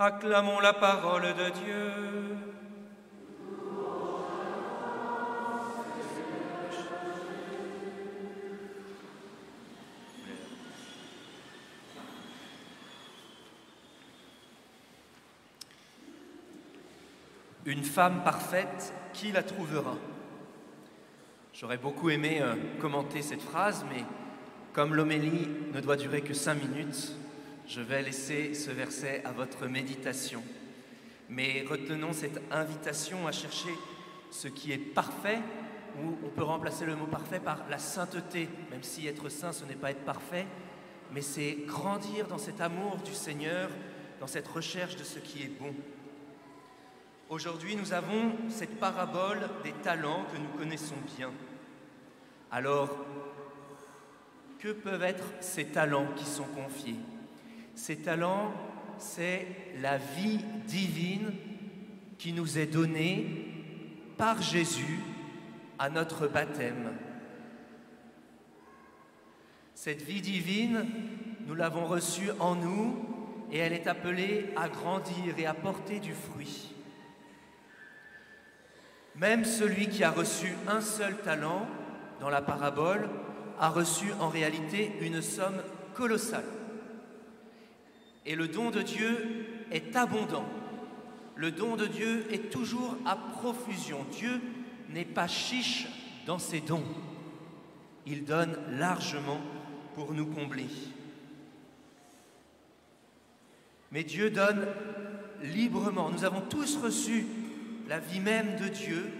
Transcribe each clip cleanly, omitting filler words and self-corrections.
Acclamons la parole de Dieu. Une femme parfaite, qui la trouvera? J'aurais beaucoup aimé commenter cette phrase, mais comme l'homélie ne doit durer que 5 minutes, je vais laisser ce verset à votre méditation. Mais retenons cette invitation à chercher ce qui est parfait, ou on peut remplacer le mot parfait par la sainteté, même si être saint, ce n'est pas être parfait, mais c'est grandir dans cet amour du Seigneur, dans cette recherche de ce qui est bon. Aujourd'hui, nous avons cette parabole des talents que nous connaissons bien. Alors, que peuvent être ces talents qui sont confiés? Ces talents, c'est la vie divine qui nous est donnée par Jésus à notre baptême. Cette vie divine, nous l'avons reçue en nous et elle est appelée à grandir et à porter du fruit. Même celui qui a reçu un seul talent dans la parabole a reçu en réalité une somme colossale. Et le don de Dieu est abondant. Le don de Dieu est toujours à profusion. Dieu n'est pas chiche dans ses dons. Il donne largement pour nous combler. Mais Dieu donne librement. Nous avons tous reçu la vie même de Dieu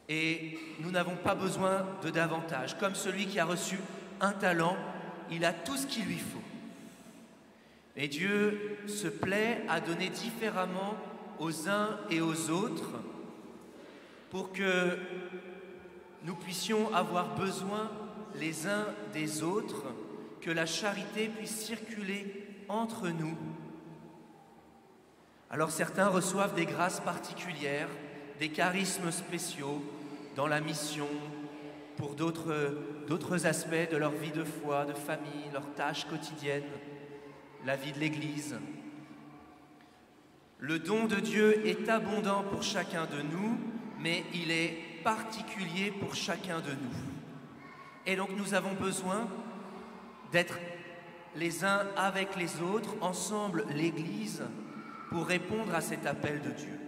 et nous n'avons pas besoin de davantage. Comme celui qui a reçu un talent, il a tout ce qu'il lui faut. Et Dieu se plaît à donner différemment aux uns et aux autres pour que nous puissions avoir besoin les uns des autres, que la charité puisse circuler entre nous. Alors certains reçoivent des grâces particulières, des charismes spéciaux dans la mission, pour d'autres aspects de leur vie de foi, de famille, leurs tâches quotidiennes, la vie de l'Église. Le don de Dieu est abondant pour chacun de nous, mais il est particulier pour chacun de nous. Et donc nous avons besoin d'être les uns avec les autres, ensemble l'Église, pour répondre à cet appel de Dieu.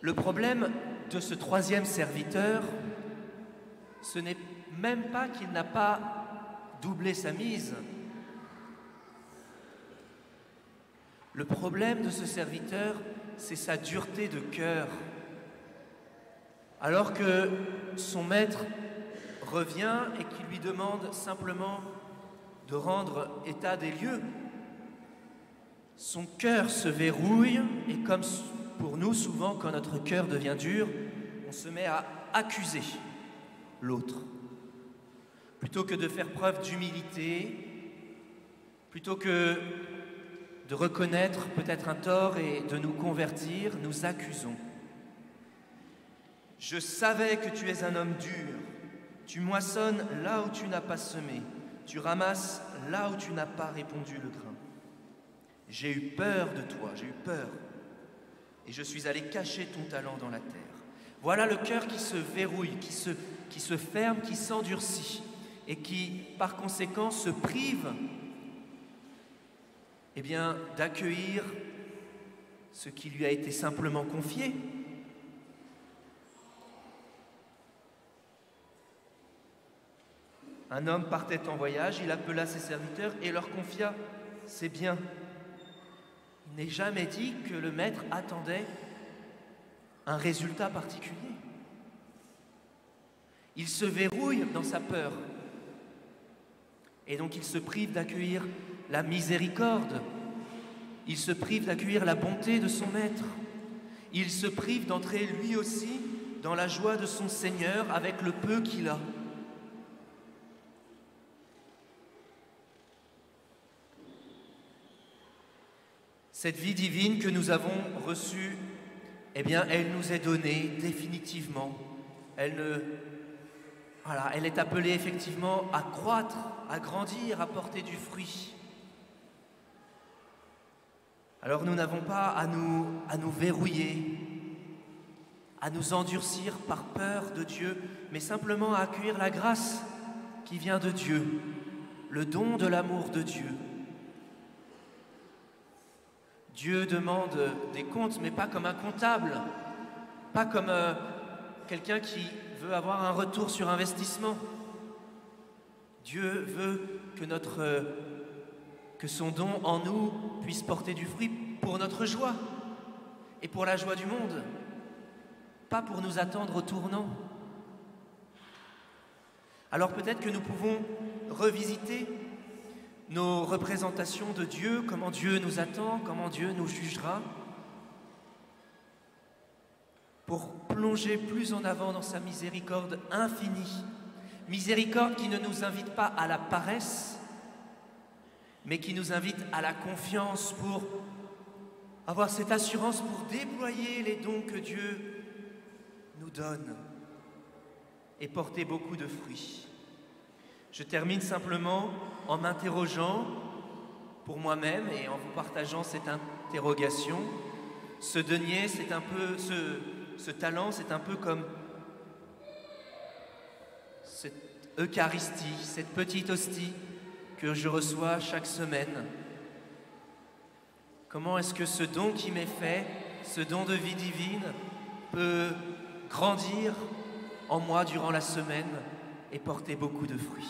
Le problème de ce troisième serviteur, ce n'est même pas qu'il n'a pas doublé sa mise. Le problème de ce serviteur, c'est sa dureté de cœur. Alors que son maître revient et qu'il lui demande simplement de rendre état des lieux, son cœur se verrouille et comme pour nous, souvent, quand notre cœur devient dur, on se met à accuser l'autre. Plutôt que de faire preuve d'humilité, plutôt que de reconnaître peut-être un tort et de nous convertir, nous accusons. Je savais que tu es un homme dur. Tu moissonnes là où tu n'as pas semé. Tu ramasses là où tu n'as pas répandu le grain. J'ai eu peur de toi, j'ai eu peur. Et je suis allé cacher ton talent dans la terre. Voilà le cœur qui se verrouille, qui se ferme, qui s'endurcit et qui, par conséquent, se prive d'accueillir ce qui lui a été simplement confié. Un homme partait en voyage, il appela ses serviteurs et leur confia ses biens. Il n'est jamais dit que le maître attendait un résultat particulier. Il se verrouille dans sa peur. Et donc il se prive d'accueillir la miséricorde. Il se prive d'accueillir la bonté de son maître. Il se prive d'entrer lui aussi dans la joie de son Seigneur avec le peu qu'il a. Cette vie divine que nous avons reçue, elle nous est donnée définitivement. Elle est appelée effectivement à croître, à grandir, à porter du fruit. Alors nous n'avons pas à nous verrouiller, à nous endurcir par peur de Dieu, mais simplement à accueillir la grâce qui vient de Dieu, le don de l'amour de Dieu. Dieu demande des comptes, mais pas comme un comptable, pas comme quelqu'un qui veut avoir un retour sur investissement. Dieu veut que son don en nous puisse porter du fruit pour notre joie et pour la joie du monde, pas pour nous attendre au tournant. Alors peut-être que nous pouvons revisiter nos représentations de Dieu, comment Dieu nous attend, comment Dieu nous jugera, pour plonger plus en avant dans sa miséricorde infinie. Miséricorde qui ne nous invite pas à la paresse, mais qui nous invite à la confiance pour avoir cette assurance pour déployer les dons que Dieu nous donne et porter beaucoup de fruits. Je termine simplement en m'interrogeant pour moi-même et en vous partageant cette interrogation. Ce denier, c'est un peu, ce talent, c'est un peu comme cette Eucharistie, cette petite hostie que je reçois chaque semaine. Comment est-ce que ce don qui m'est fait, ce don de vie divine, peut grandir en moi durant la semaine et porter beaucoup de fruits?